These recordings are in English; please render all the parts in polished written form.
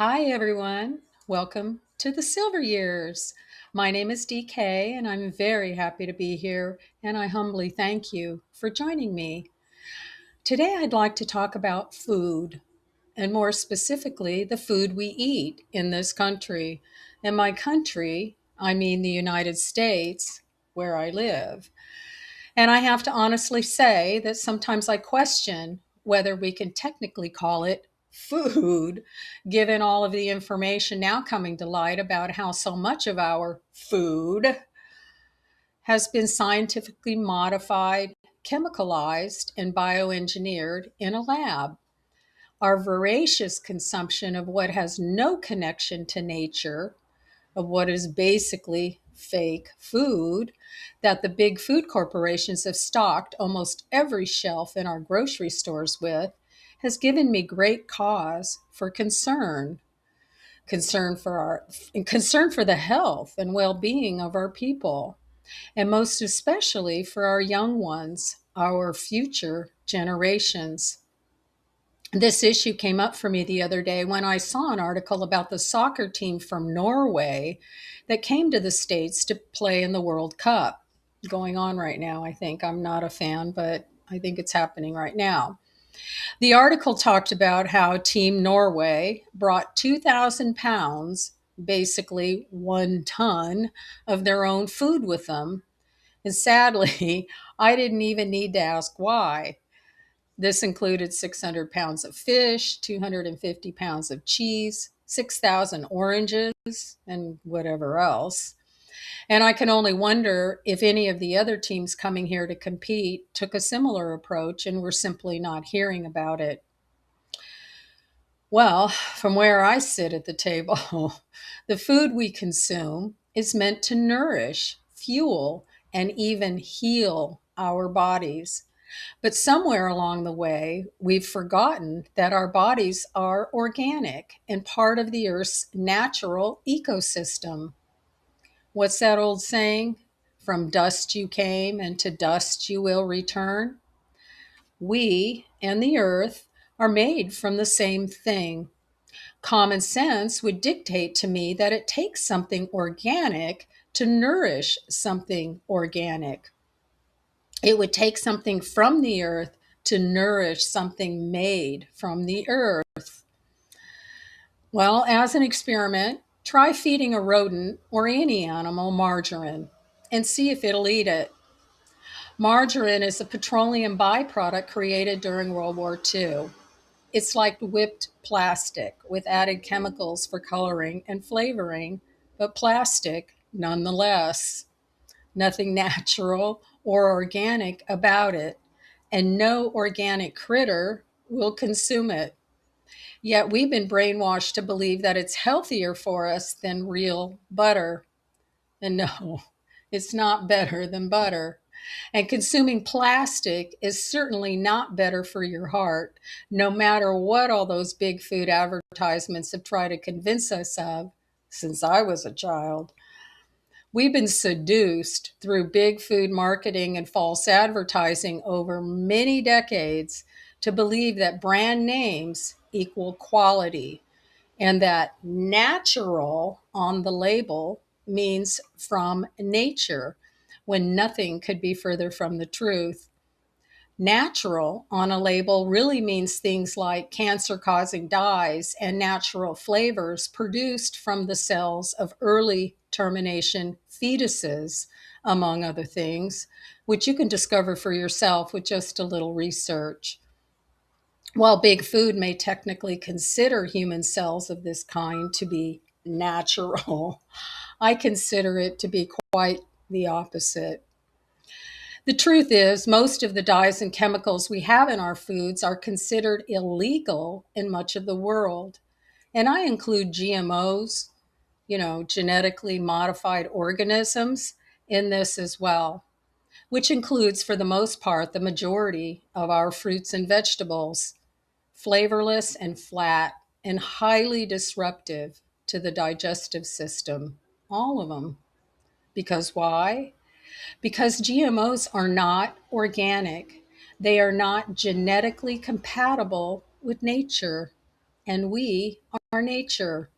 Hi, everyone. Welcome to the Silver Years. My name is DK, and I'm very happy to be here, and I humbly thank you for joining me. Today, I'd like to talk about food, and more specifically, the food we eat in this country. In my country, I mean the United States, where I live. And I have to honestly say that sometimes I question whether we can technically call it food, given all of the information now coming to light about how so much of our food has been scientifically modified, chemicalized, and bioengineered in a lab. Our voracious consumption of what has no connection to nature, of what is basically fake food that the big food corporations have stocked almost every shelf in our grocery stores with, has given me great cause for concern for the health and well-being of our people, and most especially for our young ones, our future generations. This issue came up for me the other day when I saw an article about the soccer team from Norway that came to the States to play in the World Cup going on right now. I think I'm not a fan, but I think it's happening right now. The article talked about how Team Norway brought 2,000 pounds, basically 1 ton, of their own food with them. And sadly, I didn't even need to ask why. This included 600 pounds of fish, 250 pounds of cheese, 6,000 oranges, and whatever else. And I can only wonder if any of the other teams coming here to compete took a similar approach and were simply not hearing about it. Well, from where I sit at the table, the food we consume is meant to nourish, fuel, and even heal our bodies. But somewhere along the way, we've forgotten that our bodies are organic and part of the Earth's natural ecosystem. What's that old saying? From dust you came, and to dust you will return. We and the Earth are made from the same thing. Common sense would dictate to me that it takes something organic to nourish something organic. It would take something from the earth to nourish something made from the earth. Well, as an experiment, try feeding a rodent or any animal margarine and see if it'll eat it. Margarine is a petroleum byproduct created during World War II. It's like whipped plastic with added chemicals for coloring and flavoring, but plastic nonetheless. Nothing natural or organic about it, and no organic critter will consume it. Yet we've been brainwashed to believe that it's healthier for us than real butter. And no, it's not better than butter. And consuming plastic is certainly not better for your heart, no matter what all those big food advertisements have tried to convince us of since I was a child. We've been seduced through big food marketing and false advertising over many decades to believe that brand names equal quality and that natural on the label means from nature, when nothing could be further from the truth. Natural on a label really means things like cancer causing dyes and natural flavors produced from the cells of early termination fetuses, among other things, which you can discover for yourself with just a little research. While big food may technically consider human cells of this kind to be natural, I consider it to be quite the opposite. The truth is, most of the dyes and chemicals we have in our foods are considered illegal in much of the world. And I include GMOs, genetically modified organisms, in this as well, which includes, for the most part, the majority of our fruits and vegetables, flavorless and flat and highly disruptive to the digestive system. All of them. Because why? Because GMOs are not organic. They are not genetically compatible with nature. and we are nature.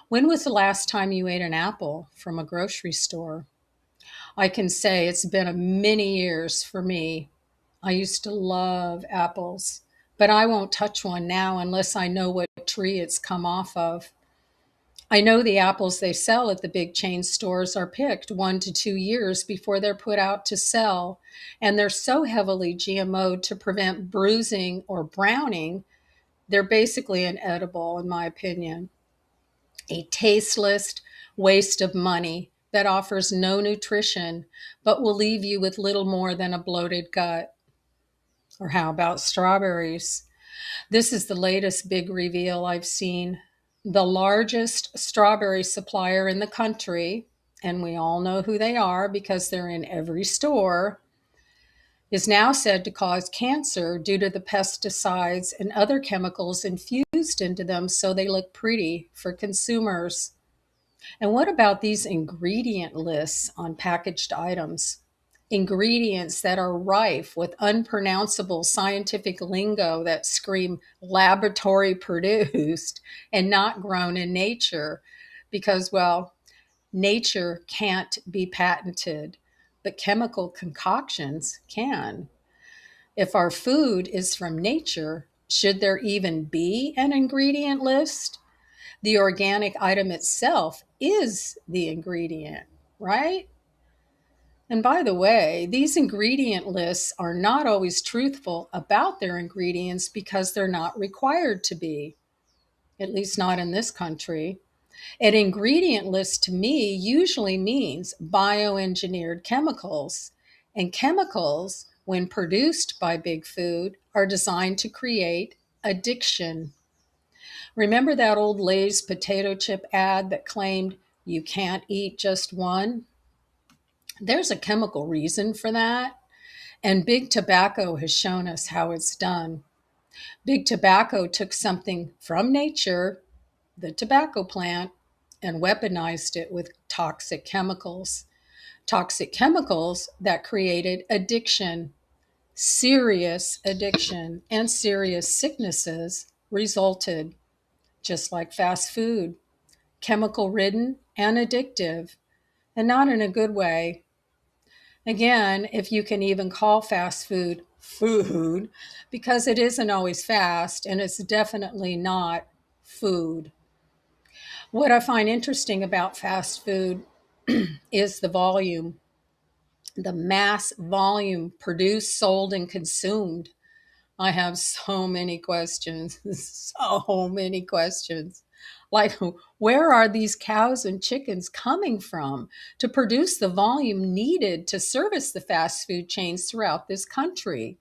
When was the last time you ate an apple from a grocery store? I can say it's been a many years for me. I used to love apples, but I won't touch one now unless I know what tree it's come off of. I know the apples they sell at the big chain stores are picked 1 to 2 years before they're put out to sell, and they're so heavily GMO'd to prevent bruising or browning, they're basically inedible, in my opinion. A tasteless waste of money that offers no nutrition but will leave you with little more than a bloated gut. Or how about strawberries? This is the latest big reveal I've seen. The largest strawberry supplier in the country, and we all know who they are because they're in every store, is now said to cause cancer due to the pesticides and other chemicals infused into them so they look pretty for consumers. And what about these ingredient lists on packaged items? Ingredients that are rife with unpronounceable scientific lingo that scream laboratory produced and not grown in nature because, well, nature can't be patented, but chemical concoctions can. If our food is from nature, should there even be an ingredient list? The organic item itself is the ingredient, right? And by the way, these ingredient lists are not always truthful about their ingredients because they're not required to be, at least not in this country. An ingredient list to me usually means bioengineered chemicals. And chemicals, when produced by big food, are designed to create addiction. Remember that old Lay's potato chip ad that claimed you can't eat just one? There's a chemical reason for that, and big tobacco has shown us how it's done. Big tobacco took something from nature, the tobacco plant, and weaponized it with toxic chemicals. Toxic chemicals that created addiction, serious addiction, and serious sicknesses resulted, just like fast food, chemical ridden and addictive, and not in a good way. Again, if you can even call fast food food, because it isn't always fast and it's definitely not food. What I find interesting about fast food is the volume, the mass volume produced, sold, and consumed. I have so many questions, so many questions. Like, where are these cows and chickens coming from to produce the volume needed to service the fast food chains throughout this country?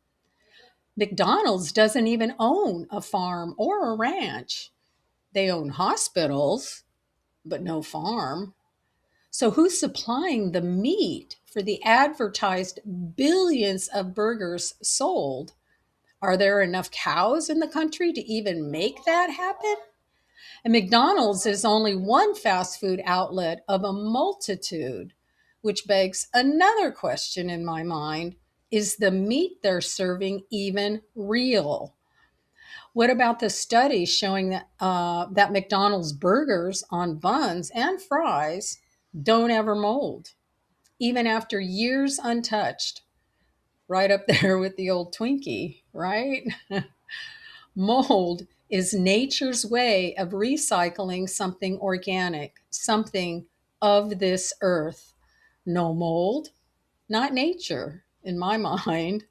McDonald's doesn't even own a farm or a ranch. They own hospitals, but no farm. So, who's supplying the meat for the advertised billions of burgers sold? Are there enough cows in the country to even make that happen? And McDonald's is only one fast food outlet of a multitude, which begs another question in my mind. Is the meat they're serving even real? What about the study showing that McDonald's burgers on buns and fries don't ever mold, even after years untouched? Right up there with the old Twinkie, right? Mold is nature's way of recycling something organic, something of this earth. No mold, not nature, in my mind.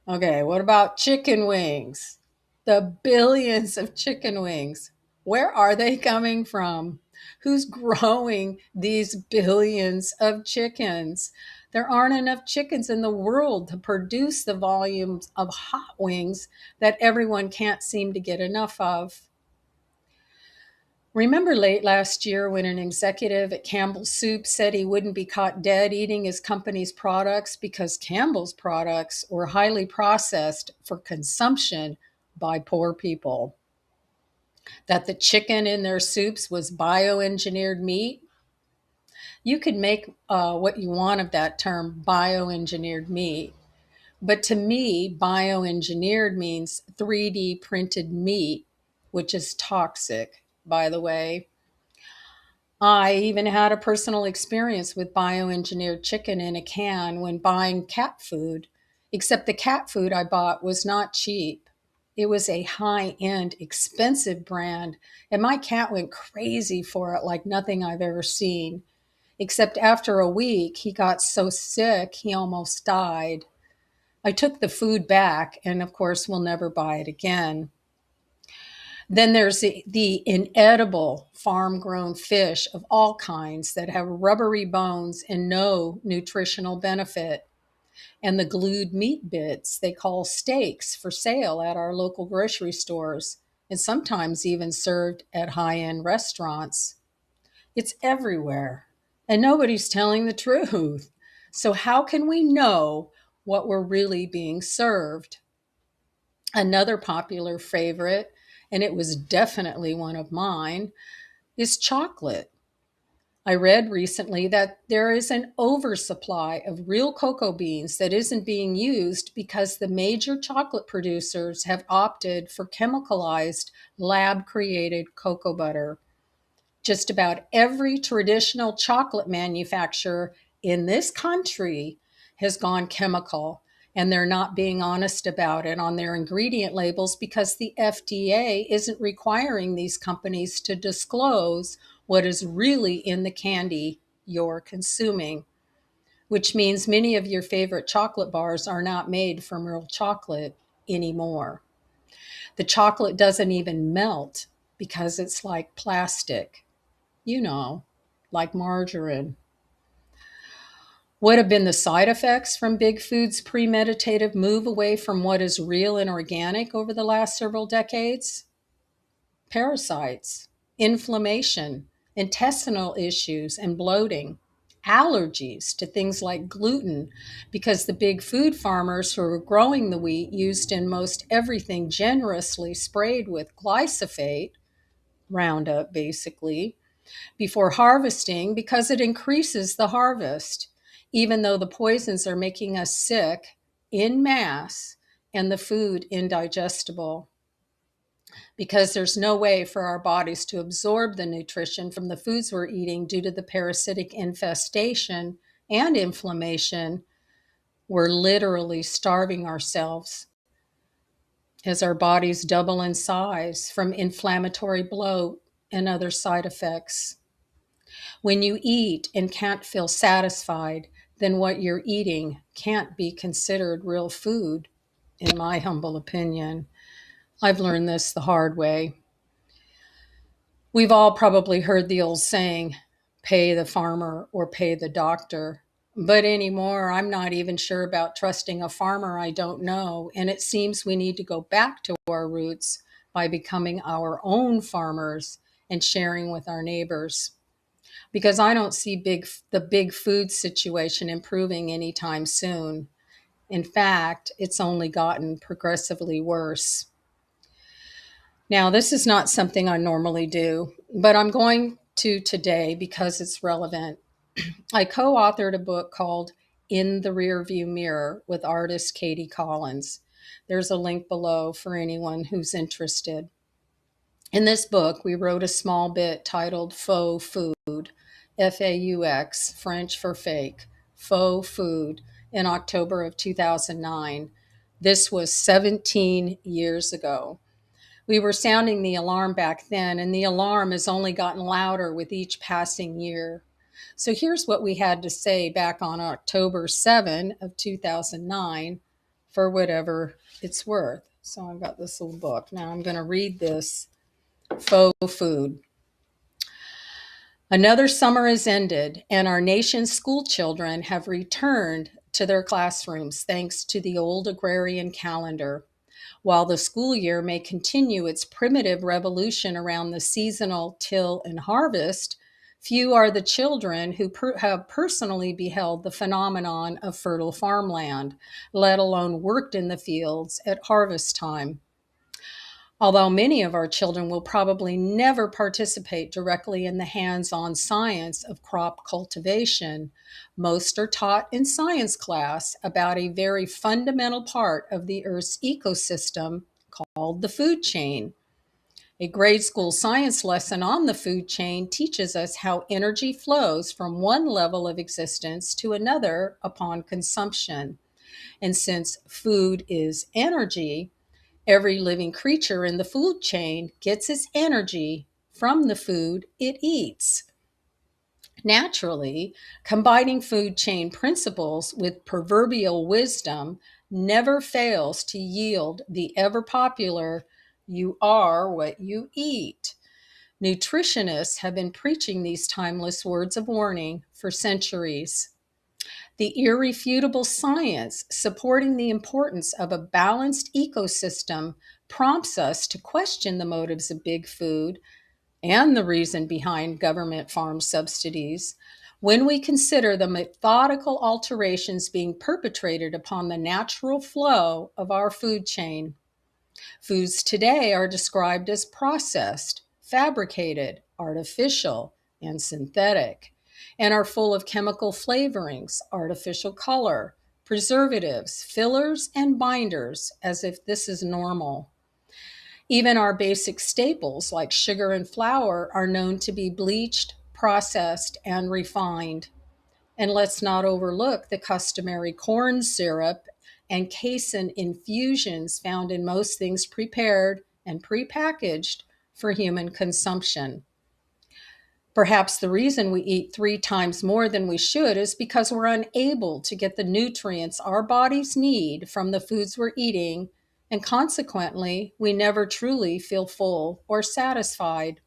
Okay, what about chicken wings? The billions of chicken wings. Where are they coming from? Who's growing these billions of chickens? There aren't enough chickens in the world to produce the volumes of hot wings that everyone can't seem to get enough of. Remember late last year when an executive at Campbell's Soup said he wouldn't be caught dead eating his company's products because Campbell's products were highly processed for consumption by poor people? That the chicken in their soups was bioengineered meat? You could make what you want of that term, bioengineered meat. But to me, bioengineered means 3D printed meat which is toxic, by the way. I even had a personal experience with bioengineered chicken in a can when buying cat food, except the cat food I bought was not cheap. It was a high end, expensive brand, and my cat went crazy for it like nothing I've ever seen. Except after a week, he got so sick he almost died. I took the food back, and of course, we'll never buy it again. Then there's the inedible farm grown fish of all kinds that have rubbery bones and no nutritional benefit. And the glued meat bits they call steaks for sale at our local grocery stores, and sometimes even served at high end restaurants. It's everywhere, and nobody's telling the truth. So, how can we know what we're really being served? Another popular favorite, and it was definitely one of mine, is chocolate. I read recently that there is an oversupply of real cocoa beans that isn't being used because the major chocolate producers have opted for chemicalized, lab created cocoa butter. Just about every traditional chocolate manufacturer in this country has gone chemical, and they're not being honest about it on their ingredient labels because the FDA isn't requiring these companies to disclose what is really in the candy you're consuming, which means many of your favorite chocolate bars are not made from real chocolate anymore. The chocolate doesn't even melt because it's like plastic, like margarine. What have been the side effects from Big Food's premeditative move away from what is real and organic over the last several decades? Parasites, inflammation, intestinal issues, and bloating. Allergies to things like gluten, because the big food farmers who are growing the wheat used in most everything generously sprayed with glyphosate, Roundup basically, before harvesting because it increases the harvest, even though the poisons are making us sick in mass and the food indigestible. Because there's no way for our bodies to absorb the nutrition from the foods we're eating due to the parasitic infestation and inflammation, we're literally starving ourselves as our bodies double in size from inflammatory bloat and other side effects. When you eat and can't feel satisfied, then what you're eating can't be considered real food, in my humble opinion. I've learned this the hard way. We've all probably heard the old saying, pay the farmer or pay the doctor. But anymore, I'm not even sure about trusting a farmer I don't know. And it seems we need to go back to our roots by becoming our own farmers and sharing with our neighbors, because I don't see the big food situation improving anytime soon. In fact, it's only gotten progressively worse. Now, this is not something I normally do, but I'm going to today because it's relevant. I co authored a book called In the Rearview Mirror with artist Katie Collins. There's a link below for anyone who's interested. In this book, we wrote a small bit titled Faux Food, FAUX, French for fake, faux food, in October of 2009. This was 17 years ago. We were sounding the alarm back then, and the alarm has only gotten louder with each passing year. So here's what we had to say back on October 7 of 2009 for whatever it's worth. So I've got this little book. Now I'm going to read this. Faux food. Another summer has ended, and our nation's school children have returned to their classrooms thanks to the old agrarian calendar. While the school year may continue its primitive revolution around the seasonal till and harvest, few are the children who have personally beheld the phenomenon of fertile farmland, let alone worked in the fields at harvest time. Although many of our children will probably never participate directly in the hands-on science of crop cultivation, most are taught in science class about a very fundamental part of the Earth's ecosystem called the food chain. A grade school science lesson on the food chain teaches us how energy flows from one level of existence to another upon consumption. And since food is energy, every living creature in the food chain gets its energy from the food it eats. Naturally, combining food chain principles with proverbial wisdom never fails to yield the ever popular, "you are what you eat." Nutritionists have been preaching these timeless words of warning for centuries. The irrefutable science supporting the importance of a balanced ecosystem prompts us to question the motives of big food and the reason behind government farm subsidies when we consider the methodical alterations being perpetrated upon the natural flow of our food chain. Foods today are described as processed, fabricated, artificial, and synthetic, and are full of chemical flavorings, artificial color, preservatives, fillers, and binders, as if this is normal. Even our basic staples like sugar and flour are known to be bleached, processed, and refined. And let's not overlook the customary corn syrup and casein infusions found in most things prepared and prepackaged for human consumption. Perhaps the reason we eat 3 times more than we should is because we're unable to get the nutrients our bodies need from the foods we're eating, and consequently, we never truly feel full or satisfied.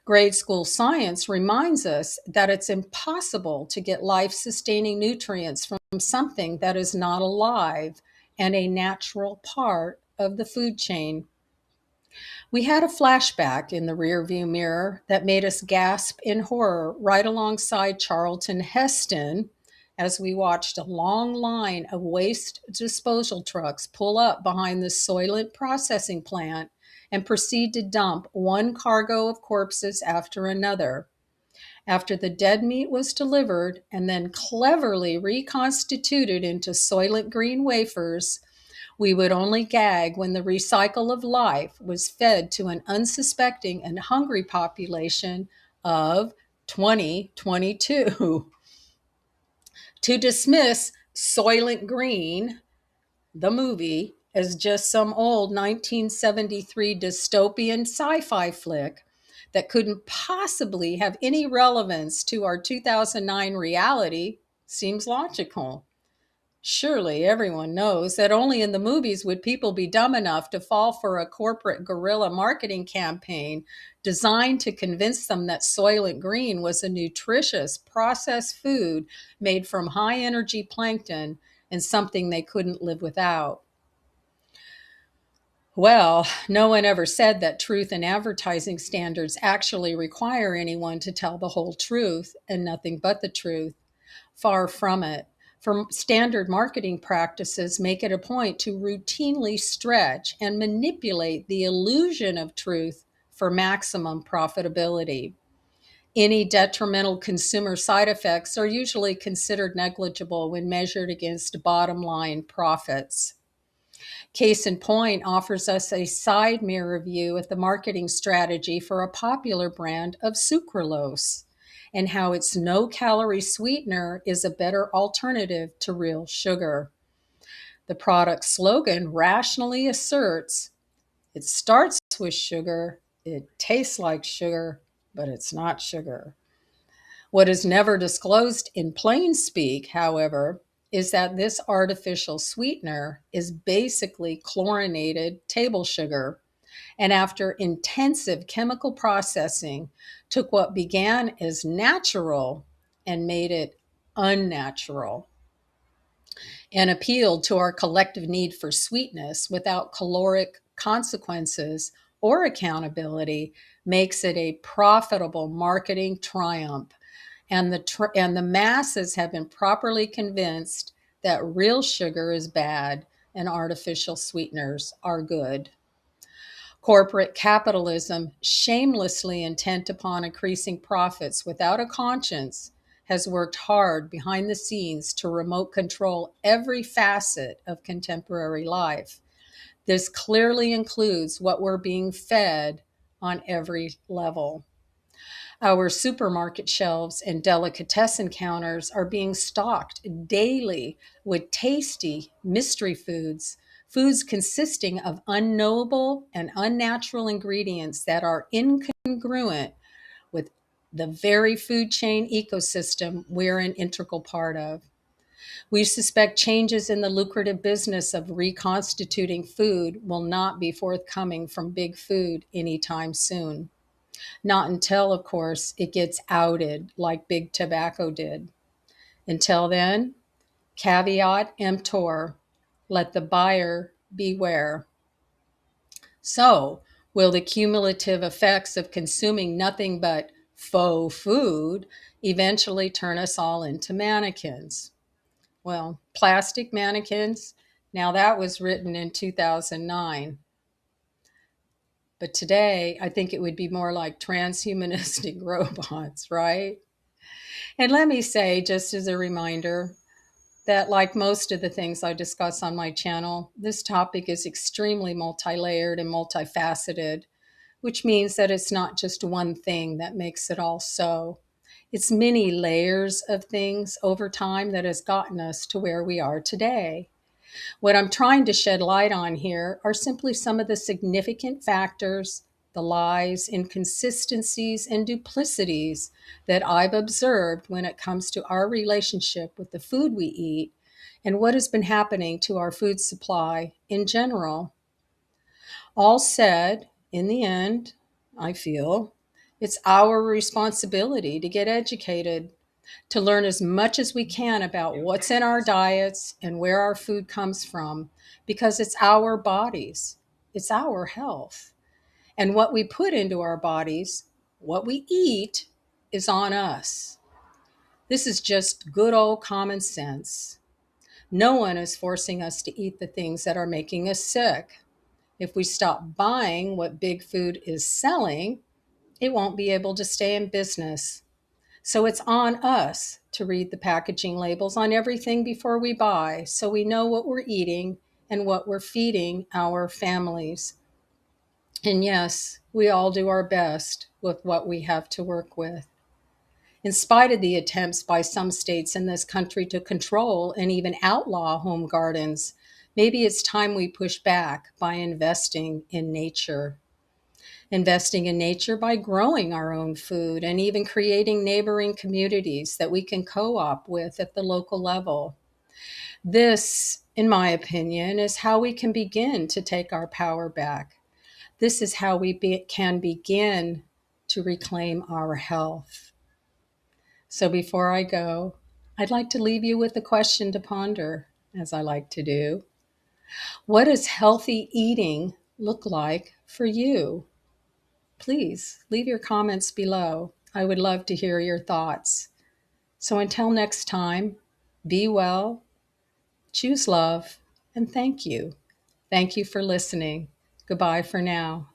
Grade school science reminds us that it's impossible to get life sustaining nutrients from something that is not alive and a natural part of the food chain. We had a flashback in the rearview mirror that made us gasp in horror right alongside Charlton Heston as we watched a long line of waste disposal trucks pull up behind the Soylent processing plant and proceed to dump one cargo of corpses after another. After the dead meat was delivered and then cleverly reconstituted into Soylent Green wafers, we would only gag when the recycle of life was fed to an unsuspecting and hungry population of 2022. To dismiss Soylent Green, the movie, as just some old 1973 dystopian sci fi flick that couldn't possibly have any relevance to our 2009 reality seems logical. Surely everyone knows that only in the movies would people be dumb enough to fall for a corporate guerrilla marketing campaign designed to convince them that Soylent Green was a nutritious processed food made from high energy plankton and something they couldn't live without. Well, no one ever said that truth in advertising standards actually require anyone to tell the whole truth and nothing but the truth. Far from it. For standard marketing practices make it a point to routinely stretch and manipulate the illusion of truth for maximum profitability. Any detrimental consumer side effects are usually considered negligible when measured against bottom line profits. Case in point offers us a side mirror view at the marketing strategy for a popular brand of sucralose and how its no calorie sweetener is a better alternative to real sugar. The product slogan rationally asserts it starts with sugar, it tastes like sugar, but it's not sugar. What is never disclosed in plain speak, however, is that this artificial sweetener is basically chlorinated table sugar, and after intensive chemical processing, took what began as natural and made it unnatural, and appealed to our collective need for sweetness without caloric consequences or accountability makes it a profitable marketing triumph, and the masses have been properly convinced that real sugar is bad and artificial sweeteners are good. Corporate capitalism, shamelessly intent upon increasing profits without a conscience, has worked hard behind the scenes to remote control every facet of contemporary life. This clearly includes what we're being fed, on every level. Our supermarket shelves and delicatessen counters are being stocked daily with tasty mystery foods, foods consisting of unknowable and unnatural ingredients that are incongruent with the very food chain ecosystem we're an integral part of. We suspect changes in the lucrative business of reconstituting food will not be forthcoming from big food anytime soon. Not until, of course, it gets outed like big tobacco did. Until then, caveat emptor, let the buyer beware. So, will the cumulative effects of consuming nothing but faux food eventually turn us all into mannequins? Well, plastic mannequins, now that was written in 2009. But today, I think it would be more like transhumanistic robots, right? And let me say, just as a reminder, that like most of the things I discuss on my channel, this topic is extremely multi layered and multifaceted, which means that it's not just one thing that makes it all so. It's many layers of things over time that has gotten us to where we are today. What I'm trying to shed light on here are simply some of the significant factors, the lies, inconsistencies, and duplicities that I've observed when it comes to our relationship with the food we eat and what has been happening to our food supply in general. All said, in the end, I feel it's our responsibility to get educated, to learn as much as we can about what's in our diets and where our food comes from, because it's our bodies, it's our health. And what we put into our bodies, what we eat, is on us. This is just good old common sense. No one is forcing us to eat the things that are making us sick. If we stop buying what big food is selling, it won't be able to stay in business. So it's on us to read the packaging labels on everything before we buy so we know what we're eating and what we're feeding our families. And yes, we all do our best with what we have to work with. In spite of the attempts by some states in this country to control and even outlaw home gardens, maybe it's time we push back by investing in nature. Investing in nature by growing our own food and even creating neighboring communities that we can co op with at the local level. This, in my opinion, is how we can begin to take our power back. This is how we can begin to reclaim our health. So before I go, I'd like to leave you with a question to ponder, as I like to do. What does healthy eating look like for you? Please leave your comments below. I would love to hear your thoughts. So until next time, be well, choose love, and thank you. Thank you for listening. Goodbye for now.